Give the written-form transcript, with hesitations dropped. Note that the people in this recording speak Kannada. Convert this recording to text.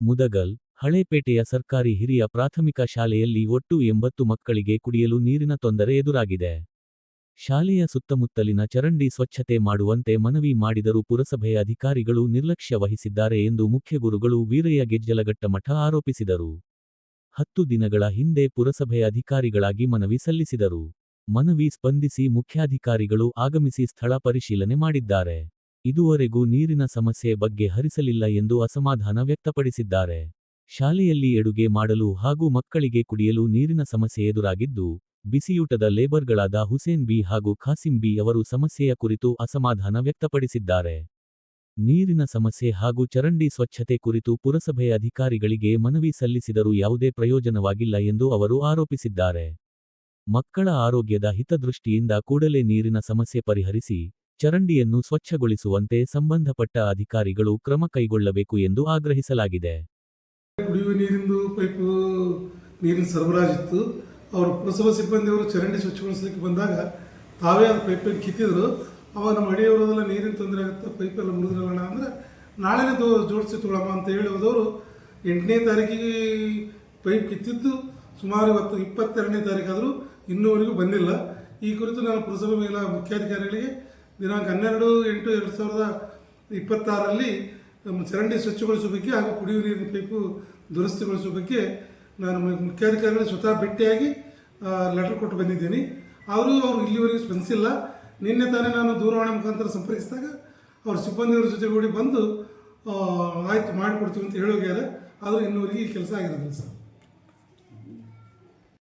ಮುದಗಲ್, ಹಳೇಪೇಟೆಯ ಸರ್ಕಾರಿ ಹಿರಿಯ ಪ್ರಾಥಮಿಕ ಶಾಲೆಯಲ್ಲಿ ಒಟ್ಟು 80 ಮಕ್ಕಳಿಗೆ ಕುಡಿಯಲು ನೀರಿನ ತೊಂದರೆ ಎದುರಾಗಿದೆ. ಶಾಲೆಯ ಸುತ್ತಮುತ್ತಲಿನ ಚರಂಡಿ ಸ್ವಚ್ಛತೆ ಮಾಡುವಂತೆ ಮನವಿ ಮಾಡಿದರೂ ಪುರಸಭೆ ಅಧಿಕಾರಿಗಳು ನಿರ್ಲಕ್ಷ್ಯ ವಹಿಸಿದ್ದಾರೆ ಎಂದು ಮುಖ್ಯಗುರುಗಳು ವೀರಯ್ಯ ಗೆಜ್ಜಲಘಟ್ಟಮಠ ಆರೋಪಿಸಿದರು. 10 ದಿನಗಳ ಹಿಂದೆ ಪುರಸಭೆ ಅಧಿಕಾರಿಗಳಾಗಿ ಮನವಿ ಸಲ್ಲಿಸಿದರು. ಮನವಿ ಸ್ಪಂದಿಸಿ ಮುಖ್ಯಾಧಿಕಾರಿಗಳು ಆಗಮಿಸಿ ಸ್ಥಳ ಪರಿಶೀಲನೆ ಮಾಡಿದ್ದಾರೆ. ಇದುವರೆಗೂ ನೀರಿನ ಸಮಸ್ಯೆ ಬಗ್ಗೆ ಹರಿಸಲಿಲ್ಲ ಎಂದು ಅಸಮಾಧಾನ ವ್ಯಕ್ತಪಡಿಸಿದ್ದಾರೆ. ಶಾಲೆಯಲ್ಲಿ ಅಡುಗೆ ಮಾಡಲು ಹಾಗೂ ಮಕ್ಕಳಿಗೆ ಕುಡಿಯಲು ನೀರಿನ ಸಮಸ್ಯೆ ಎದುರಾಗಿದ್ದು, ಬಿಸಿಯೂಟದ ಲೇಬರ್ಗಳಾದ ಹುಸೇನ್ ಬಿ ಹಾಗೂ ಖಾಸಿಂ ಬಿ ಅವರು ಸಮಸ್ಯೆಯ ಕುರಿತು ಅಸಮಾಧಾನ ವ್ಯಕ್ತಪಡಿಸಿದ್ದಾರೆ. ನೀರಿನ ಸಮಸ್ಯೆ ಹಾಗೂ ಚರಂಡಿ ಸ್ವಚ್ಛತೆ ಕುರಿತು ಪುರಸಭೆ ಅಧಿಕಾರಿಗಳಿಗೆ ಮನವಿ ಸಲ್ಲಿಸಿದರೂ ಯಾವುದೇ ಪ್ರಯೋಜನವಾಗಿಲ್ಲ ಎಂದು ಅವರು ಆರೋಪಿಸಿದ್ದಾರೆ. ಮಕ್ಕಳ ಆರೋಗ್ಯದ ಹಿತದೃಷ್ಟಿಯಿಂದ ಕೂಡಲೇ ನೀರಿನ ಸಮಸ್ಯೆ ಪರಿಹರಿಸಿ, ಚರಂಡಿಯನ್ನು ಸ್ವಚ್ಛಗೊಳಿಸುವಂತೆ ಸಂಬಂಧಪಟ್ಟ ಅಧಿಕಾರಿಗಳು ಕ್ರಮ ಕೈಗೊಳ್ಳಬೇಕು ಎಂದು ಆಗ್ರಹಿಸಲಾಗಿದೆ. ಕುಡಿಯುವ ನೀರಿಂದು ಪೈಪು ನೀರಿನ ಸರಬರಾಜಿತ್ತು. ಅವರು ಪುರಸಭಾ ಸಿಬ್ಬಂದಿಯವರು ಚರಂಡಿ ಸ್ವಚ್ಛಗೊಳಿಸಲಿಕ್ಕೆ ಬಂದಾಗ ತಾವೇ ಅದು ಪೈಪನ್ನು ಕಿತ್ತಿದ್ರು. ಅವಾಗ ನಮ್ಮ ಅಡಿಯವರೆಲ್ಲ ನೀರಿನ ತೊಂದರೆ ಆಗುತ್ತೆ, ಪೈಪೆಲ್ಲ ಮುರಿದ್ರಲ್ಲ ಅಂದರೆ ನಾಳೆನೇ ಜೋಡಿಸಿ ತೊಗೊಳಮ್ಮ ಅಂತ ಹೇಳಿ ಹೋದವರು 8ನೇ ತಾರೀಕಿಗೆ ಪೈಪ್ ಕಿತ್ತಿದ್ದು ಸುಮಾರು ಇವತ್ತು 22ನೇ ತಾರೀಕಾದರೂ ಇನ್ನೂವರೆಗೂ ಬಂದಿಲ್ಲ. ಈ ಕುರಿತು ನಾನು ಪುರಸಭೆ ಮೇಲ ಮುಖ್ಯಾಧಿಕಾರಿಗಳಿಗೆ ದಿನಾಂಕ 12/8/2026ರಲ್ಲಿ ಚರಂಡಿ ಸ್ವಚ್ಛಗೊಳಿಸುವ ಬಗ್ಗೆ ಹಾಗೂ ಕುಡಿಯುವ ನೀರಿನ ಪೈಪು ದುರಸ್ತಿಗೊಳಿಸುವ ಬಗ್ಗೆ ನಾನು ಮುಖ್ಯಾಧಿಕಾರಿಗಳಿಗೆ ಸ್ವತಃ ಭೇಟಿಯಾಗಿ ಲೆಟರ್ ಕೊಟ್ಟು ಬಂದಿದ್ದೀನಿ. ಅವರು ಇಲ್ಲಿವರೆಗೂ ಸ್ಪಂದಿಸಿಲ್ಲ. ನಿನ್ನೆ ತಾನೇ ನಾನು ದೂರವಾಣಿ ಮುಖಾಂತರ ಸಂಪರ್ಕಿಸಿದಾಗ ಅವ್ರ ಸಿಬ್ಬಂದಿಯವರ ಜೊತೆಗೂಡಿ ಬಂದು ಆಯ್ತು ಮಾಡಿಕೊಡ್ತೀವಿ ಅಂತ ಹೇಳೋಗ್ಯಾರ. ಆದರೆ ಇನ್ನೂವರೆಗೆ ಈ ಕೆಲಸ ಆಗಿರೋದಿಲ್ಲ ಸರ್.